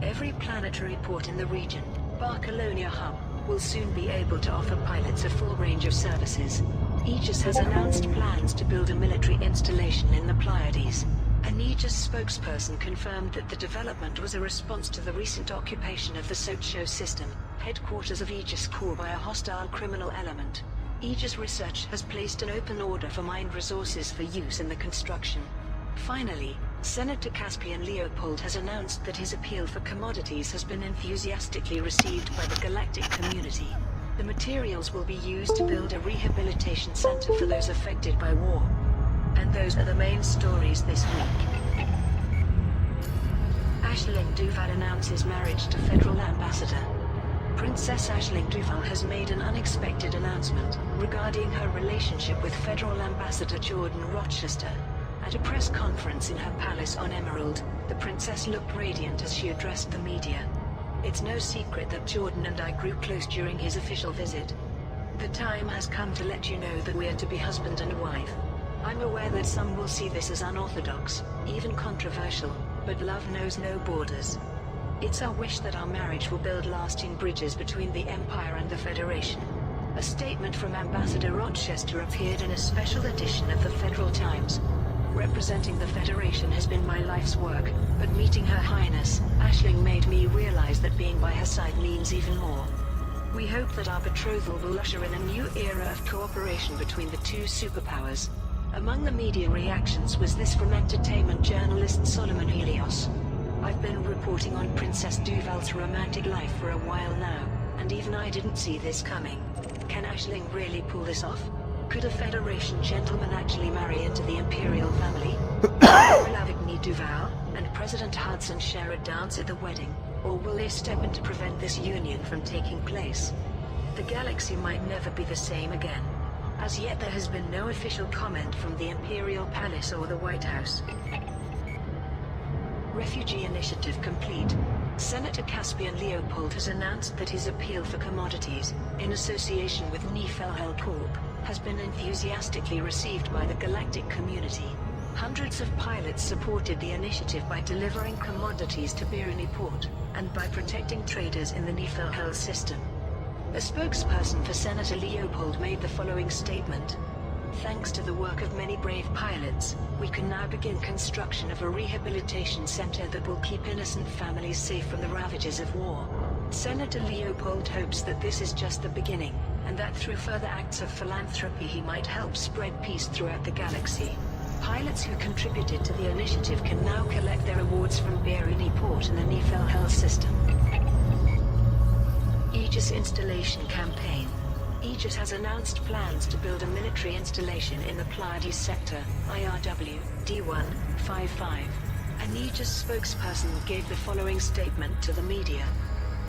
Every planetary port in the region, bar Colonia Hub, will soon be able to offer pilots a full range of services. Aegis has announced plans to build a military installation in the Pleiades. An Aegis spokesperson confirmed that the development was a response to the recent occupation of the Socho system, headquarters of Aegis Corps, by a hostile criminal element. Aegis Research has placed an open order for mined resources for use in the construction. Finally, Senator Caspian Leopold has announced that his appeal for commodities has been enthusiastically received by the galactic community. The materials will be used to build a rehabilitation center for those affected by war. And those are the main stories this week. Aisling Duval announces marriage to Federal Ambassador. Princess Aisling Duval has made an unexpected announcement regarding her relationship with Federal Ambassador Jordan Rochester. At a press conference in her palace on Emerald, the princess looked radiant as she addressed the media. It's no secret that Jordan and I grew close during his official visit. The time has come to let you know that we are to be husband and wife. I'm aware that some will see this as unorthodox, even controversial, but love knows no borders. It's our wish that our marriage will build lasting bridges between the Empire and the Federation. A statement from Ambassador Rochester appeared in a special edition of the Federal Times. Representing the Federation has been my life's work, but meeting Her Highness, Aisling made me realize that being by her side means even more. We hope that our betrothal will usher in a new era of cooperation between the two superpowers. Among the media reactions was this from entertainment journalist Solomon Helios. I've been reporting on Princess Duval's romantic life for a while now, and even I didn't see this coming. Can Aisling really pull this off? Could a Federation gentleman actually marry into the Imperial family? Will Avigny Duval and President Hudson share a dance at the wedding, or will they step in to prevent this union from taking place? The galaxy might never be the same again. As yet there has been no official comment from the Imperial Palace or the White House. Refugee initiative complete. Senator Caspian Leopold has announced that his appeal for commodities, in association with Nefelhel Corp, has been enthusiastically received by the galactic community. Hundreds of pilots supported the initiative by delivering commodities to Biruni Port, and by protecting traders in the Nefelhel system. A spokesperson for Senator Leopold made the following statement. Thanks to the work of many brave pilots, we can now begin construction of a rehabilitation center that will keep innocent families safe from the ravages of war. Senator Leopold hopes that this is just the beginning, and that through further acts of philanthropy he might help spread peace throughout the galaxy. Pilots who contributed to the initiative can now collect their awards from Biruni Port in the Nefelhel system. Aegis Installation Campaign. Aegis has announced plans to build a military installation in the Pleiades sector, IRW, D155. An Aegis spokesperson gave the following statement to the media.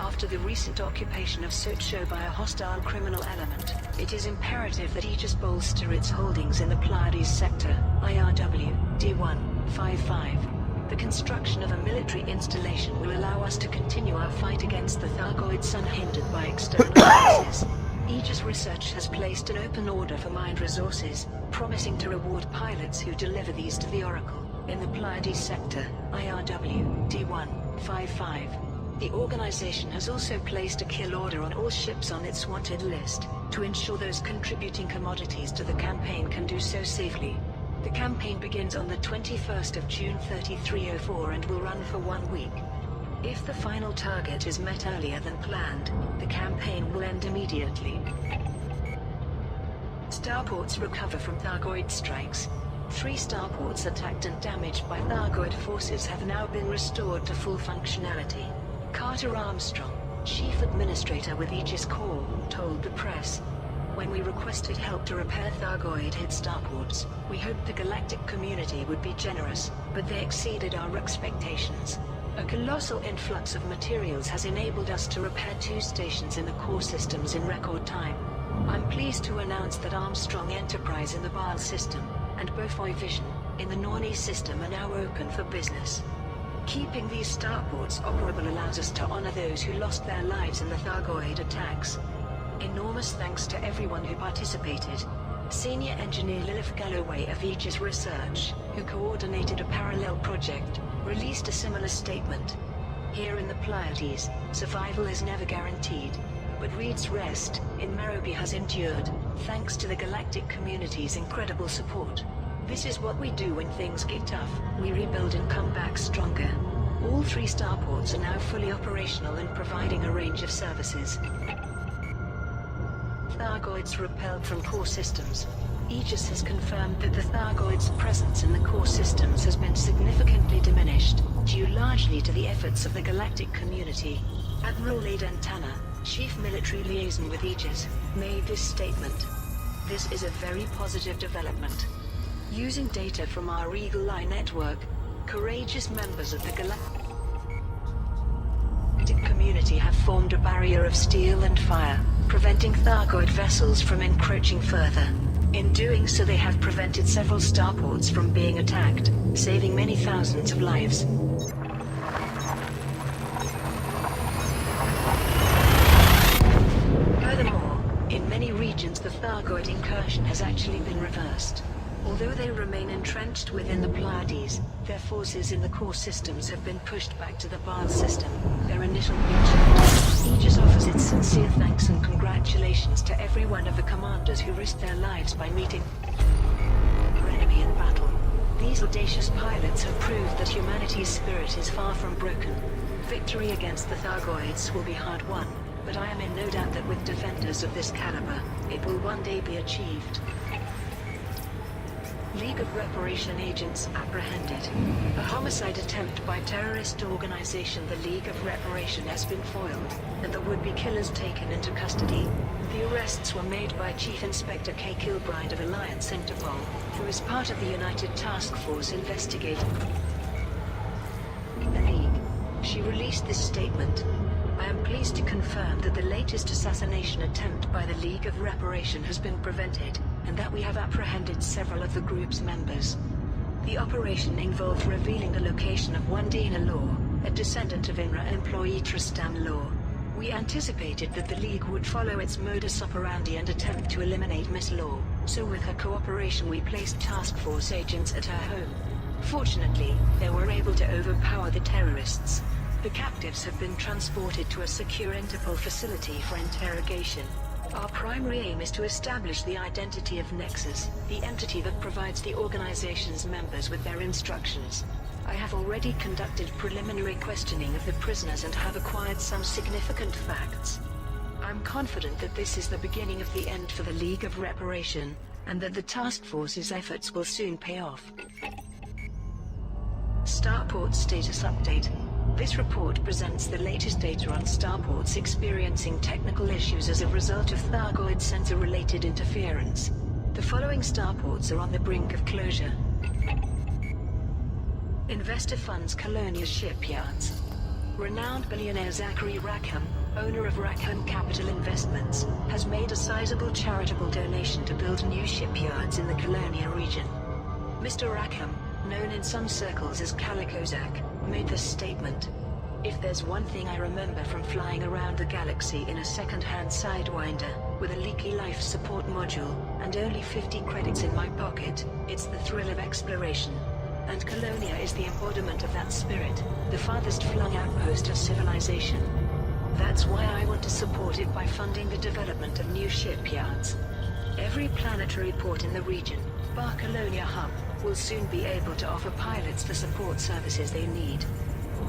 After the recent occupation of Socho by a hostile criminal element, it is imperative that Aegis bolster its holdings in the Pleiades sector, IRW, D155. The construction of a military installation will allow us to continue our fight against the Thargoids unhindered by external forces. Aegis Research has placed an open order for mined resources, promising to reward pilots who deliver these to the Oracle, in the Pleiades sector, IRW, D155. The organization has also placed a kill order on all ships on its wanted list, to ensure those contributing commodities to the campaign can do so safely. The campaign begins on the 21st of June 3304 and will run for 1 week. If the final target is met earlier than planned, the campaign will end immediately. Starports recover from Thargoid strikes. 3 starports attacked and damaged by Thargoid forces have now been restored to full functionality. Carter Armstrong, Chief Administrator with Aegis Corps, told the press. When we requested help to repair Thargoid-hit starports, we hoped the galactic community would be generous, but they exceeded our expectations. A colossal influx of materials has enabled us to repair 2 stations in the core systems in record time. I'm pleased to announce that Armstrong Enterprise in the Baal system, and Beaufoy Vision, in the Norni system are now open for business. Keeping these starports operable allows us to honor those who lost their lives in the Thargoid attacks. Enormous thanks to everyone who participated. Senior Engineer Lilith Galloway of Aegis Research, who coordinated a parallel project, released a similar statement. Here in the Pleiades, survival is never guaranteed, but Reed's rest in Merobi has endured, thanks to the galactic community's incredible support. This is what we do when things get tough. We rebuild and come back stronger. All 3 starports are now fully operational and providing a range of services. Thargoids repelled from core systems. Aegis has confirmed that the Thargoids' presence in the core systems has been significantly diminished, due largely to the efforts of the galactic community. Admiral Aidan Tanner, Chief Military Liaison with Aegis, made this statement. This is a very positive development. Using data from our Eagle Eye network, courageous members of the galactic community have formed a barrier of steel and fire, preventing Thargoid vessels from encroaching further. In doing so, they have prevented several starports from being attacked, saving many thousands of lives. Furthermore, in many regions the Thargoid incursion has actually been reversed. Although they remain entrenched within the Pleiades, their forces in the core systems have been pushed back to the Baal system, their initial beachhead. Aegis offers its sincere thanks and congratulations to every one of the commanders who risked their lives by meeting our enemy in battle. These audacious pilots have proved that humanity's spirit is far from broken. Victory against the Thargoids will be hard won, but I am in no doubt that with defenders of this caliber, it will one day be achieved. League of Reparation agents apprehended. A homicide attempt by terrorist organization the League of Reparation has been foiled, and the would-be killers taken into custody. The arrests were made by Chief Inspector Kay Kilbride of Alliance Interpol, who is part of the United Task Force investigating the League. She released this statement. I am pleased to confirm that the latest assassination attempt by the League of Reparation has been prevented, and that we have apprehended several of the group's members. The operation involved revealing the location of Wandina Law, a descendant of INRA employee Tristan Law. We anticipated that the League would follow its modus operandi and attempt to eliminate Miss Law, so with her cooperation we placed task force agents at her home. Fortunately, they were able to overpower the terrorists. The captives have been transported to a secure Interpol facility for interrogation. Our primary aim is to establish the identity of Nexus, the entity that provides the organization's members with their instructions. I have already conducted preliminary questioning of the prisoners and have acquired some significant facts. I'm confident that this is the beginning of the end for the League of Reparation, and that the task force's efforts will soon pay off. Starport status update. This report presents the latest data on starports experiencing technical issues as a result of Thargoid sensor-related interference. The following starports are on the brink of closure. Investor funds Colonia shipyards. Renowned billionaire Zachary Rackham, owner of Rackham Capital Investments, has made a sizable charitable donation to build new shipyards in the Colonia region. Mr. Rackham, known in some circles as Calico Zach, made this statement. If there's one thing I remember from flying around the galaxy in a second-hand Sidewinder, with a leaky life support module, and only 50 credits in my pocket, it's the thrill of exploration. And Colonia is the embodiment of that spirit, the farthest flung outpost of civilization. That's why I want to support it by funding the development of new shipyards. Every planetary port in the region, bar Colonia Hub, will soon be able to offer pilots the support services they need.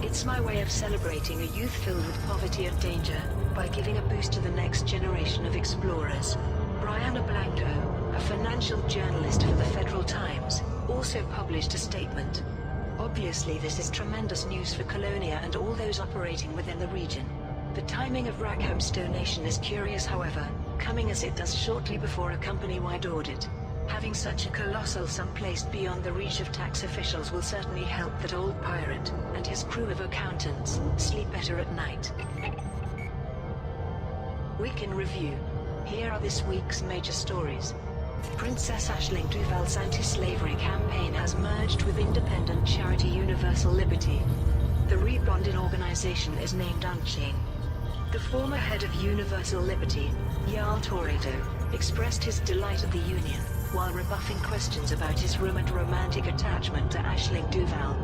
It's my way of celebrating a youth filled with poverty and danger, by giving a boost to the next generation of explorers. Brianna Blanco, a financial journalist for the Federal Times, also published a statement. Obviously this is tremendous news for Colonia and all those operating within the region. The timing of Rackham's donation is curious, however, coming as it does shortly before a company-wide audit. Having such a colossal sum placed beyond the reach of tax officials will certainly help that old pirate and his crew of accountants sleep better at night. Week in review. Here are this week's major stories. Princess Aisling Duval's anti-slavery campaign has merged with independent charity Universal Liberty. The rebonding organization is named Unchain. The former head of Universal Liberty, Jarl Toredo, expressed his delight at the union, while rebuffing questions about his rumored romantic attachment to Aisling Duval.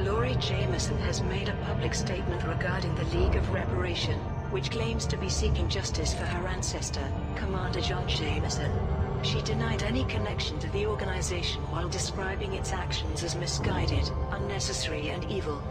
Laurie Jameson has made a public statement regarding the League of Reparation, which claims to be seeking justice for her ancestor, Commander John Jameson. She denied any connection to the organization while describing its actions as misguided, unnecessary and evil.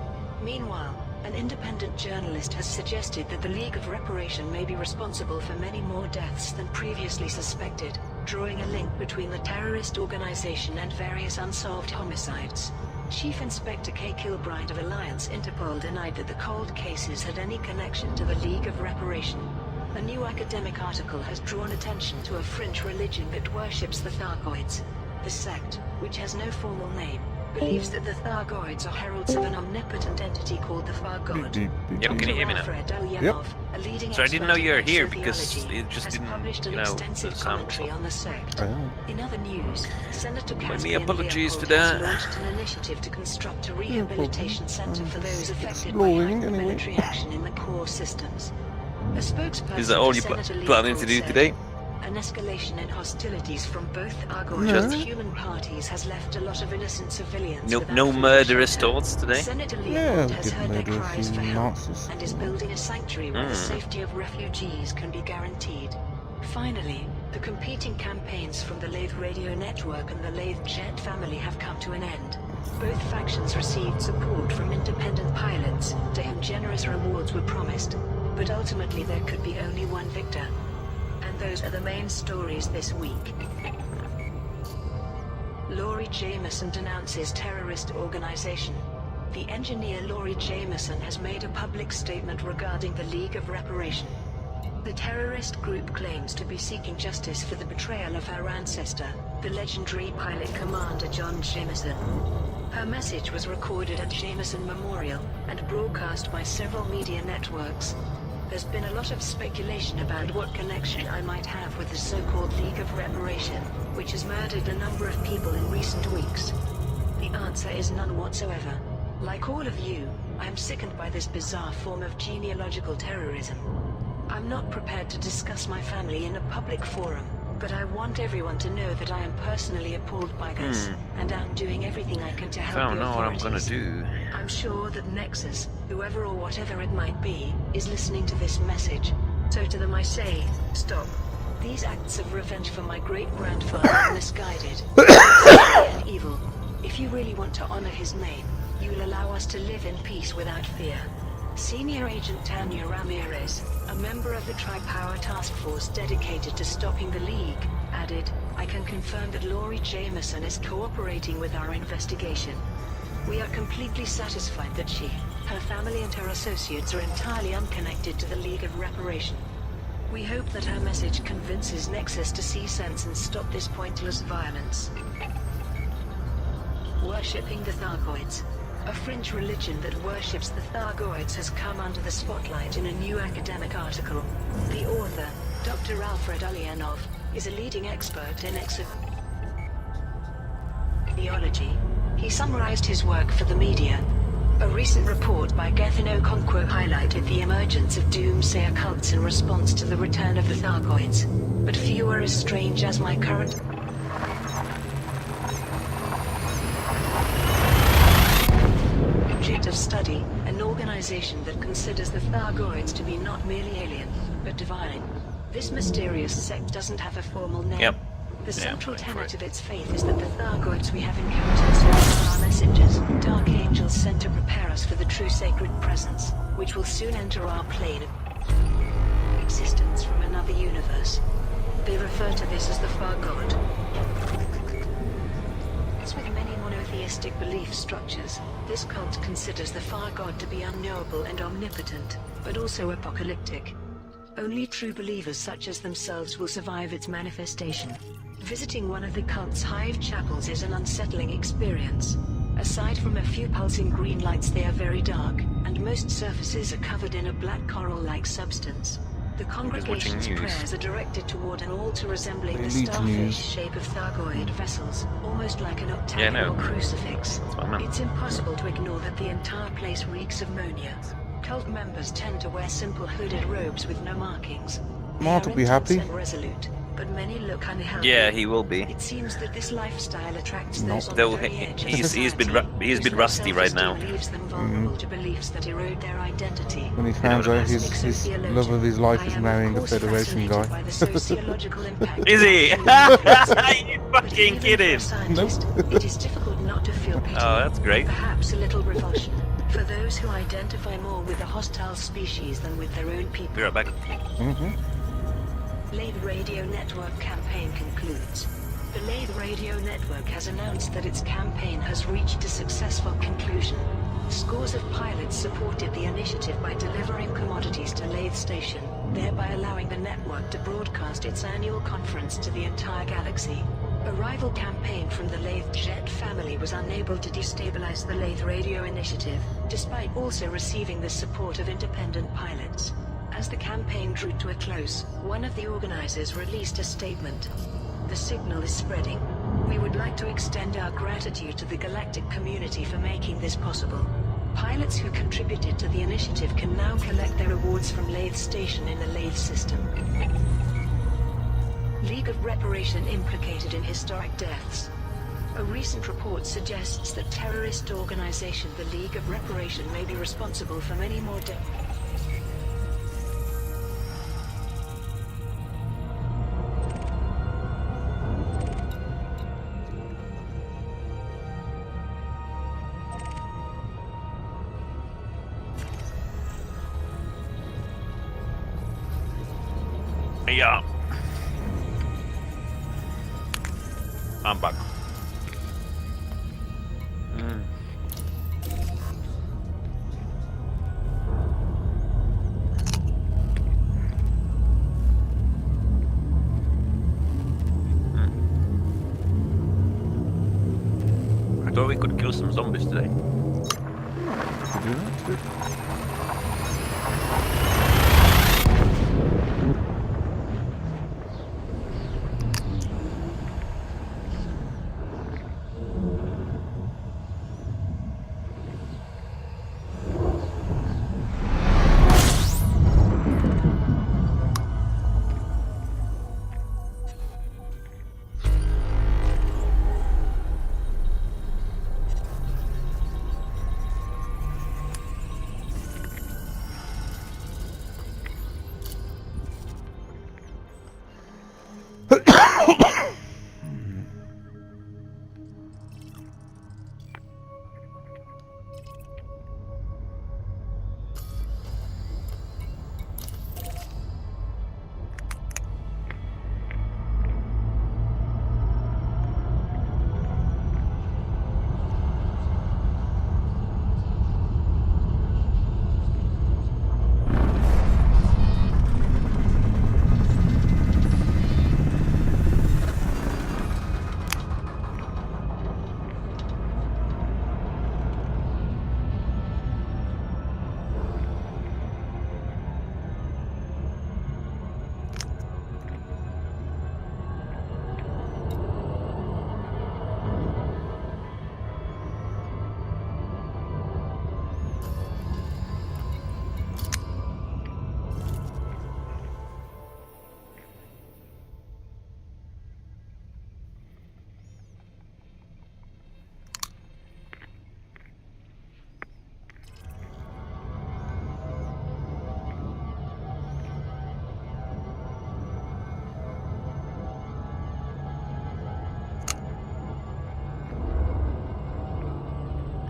Meanwhile, an independent journalist has suggested that the League of Reparation may be responsible for many more deaths than previously suspected, drawing a link between the terrorist organization and various unsolved homicides. Chief Inspector Kay Kilbride of Alliance Interpol denied that the cold cases had any connection to the League of Reparation. A new academic article has drawn attention to a fringe religion that worships the Thargoids. The sect, which has no formal name, believes that the Thargoids are heralds of an omnipotent entity called the Far God. Yep, can you hear me now? Yep. So I didn't know you were here because it just didn't, extensive come. commentary on the sect. Oh. In other news, Senator My Caspian apologies Leopold for has that. launched an initiative to construct a rehabilitation center for those affected by Exploring, anyway. military action in the core systems. A spokesperson Is that all for you're Senator planning to Leopold do said, today? An escalation in hostilities from both Argoid No. and human parties has left a lot of innocent civilians No, without no food or murderous shelter. thoughts today? Senator Yeah, Leopold has did heard their murder a cries few for help Nazis. and is building a sanctuary where the Mm. safety of refugees can be guaranteed. Finally, the competing campaigns from the Lathe Radio Network and the Lathe Jet family have come to an end. Both factions received support from independent pilots, to whom generous rewards were promised. But ultimately there could be only one victor. And those are the main stories this week. Laurie Jameson denounces terrorist organization. The engineer Laurie Jameson has made a public statement regarding the League of Reparation. The terrorist group claims to be seeking justice for the betrayal of her ancestor, the legendary pilot Commander John Jameson. Her message was recorded at Jameson Memorial and broadcast by several media networks. There's been a lot of speculation about what connection I might have with the so-called League of Reparation, which has murdered a number of people in recent weeks. The answer is none whatsoever. Like all of you, I am sickened by this bizarre form of genealogical terrorism. I'm not prepared to discuss my family in a public forum, but I want everyone to know that I am personally appalled by this, and I'm doing everything I can to help I don't the know what I'm authorities. gonna do. I'm sure that Nexus, whoever or whatever it might be, is listening to this message. So to them I say, stop. These acts of revenge for my great-grandfather are misguided, and evil. If you really want to honor his name, you will allow us to live in peace without fear. Senior Agent Tanya Ramirez, a member of the Tri-Power Task Force dedicated to stopping the League, added, I can confirm that Laurie Jameson is cooperating with our investigation. We are completely satisfied that she, her family and her associates are entirely unconnected to the League of Reparation. We hope that her message convinces Nexus to see sense and stop this pointless violence. Worshipping the Thargoids. A fringe religion that worships the Thargoids has come under the spotlight in a new academic article. The author, Dr. Alfred Ulyanov, is a leading expert in theology. He summarized his work for the media. A recent report by Gethin Okonkwo highlighted the emergence of doomsayer cults in response to the return of the Thargoids. But few are as strange as my current object of study, an organization that considers the Thargoids to be not merely alien, but divine. This mysterious sect doesn't have a formal name. Yep. The central fine for tenet it. of its faith is that the Thargoids we have encountered are our messengers, dark angels sent to prepare us for the true sacred presence, which will soon enter our plane of existence from another universe. They refer to this as the Far God. As with many monotheistic belief structures, this cult considers the Far God to be unknowable and omnipotent, but also apocalyptic. Only true believers such as themselves will survive its manifestation. Visiting one of the cult's hive chapels is an unsettling experience. Aside from a few pulsing green lights, they are very dark, and most surfaces are covered in a black coral-like substance. The congregation's news. prayers are directed toward an altar resembling They the lead to starfish news. shape of Thargoid vessels, almost like an Yeah, I octagonal know. crucifix. That's what I meant. It's impossible to ignore that the entire place reeks of ammonia. Cult members tend to wear simple hooded robes with no markings. They Mark are will be intense happy. and resolute, but many look unhealthy. Yeah, he will be. It seems that this lifestyle attracts those on Though the very edge of he's been society, he's whose been low rusty right now. self-esteem leaves them vulnerable to beliefs that erode their identity. When he finds out his love of his life I is am, of marrying a course, Federation fascinated guy. by the sociological impact Is he? of You But fucking even for kidding? a scientist, it is difficult not to feel pity. Oh, that's great. Perhaps a little revulsion for those who identify more with a hostile species than with their own people. Be right back. Lathe Radio Network campaign concludes. The Lathe Radio Network has announced that its campaign has reached a successful conclusion. Scores of pilots supported the initiative by delivering commodities to Lathe Station, thereby allowing the network to broadcast its annual conference to the entire galaxy. A rival campaign from the Lathe Jet family was unable to destabilize the Lathe Radio initiative, despite also receiving the support of independent pilots. As the campaign drew to a close, one of the organizers released a statement. The signal is spreading. We would like to extend our gratitude to the galactic community for making this possible. Pilots who contributed to the initiative can now collect their rewards from Lathe Station in the Lathe system. League of Reparation implicated in historic deaths. A recent report suggests that terrorist organization the League of Reparation may be responsible for many more deaths. Yeah. I'm back. we could kill some zombies today. Could do that too.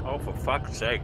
Oh, for fuck's sake.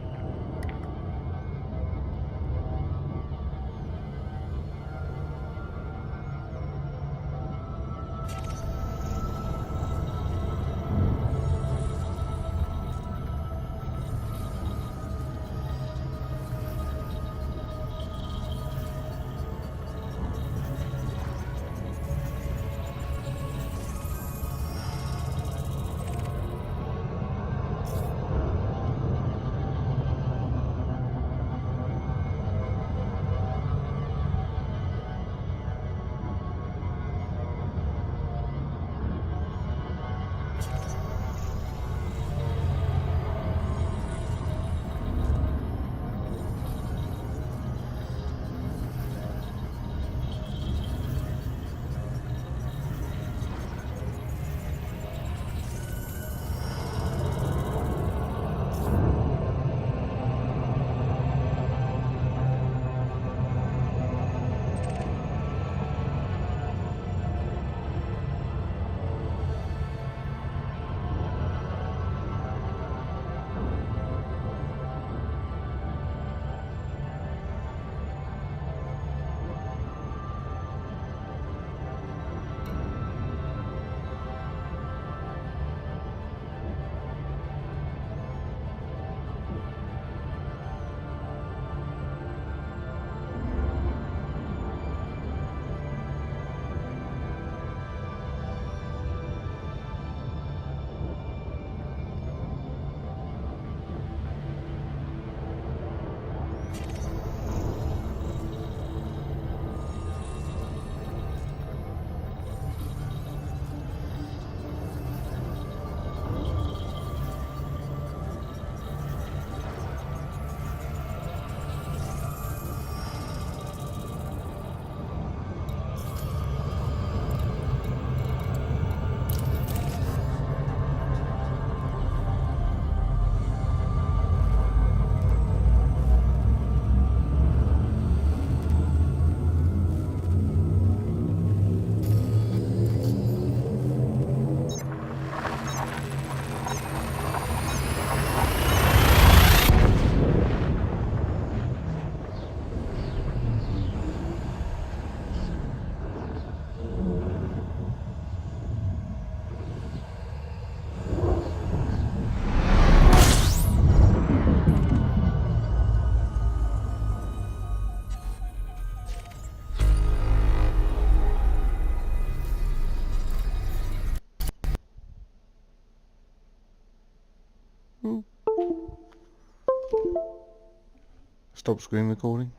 Stop screen recording.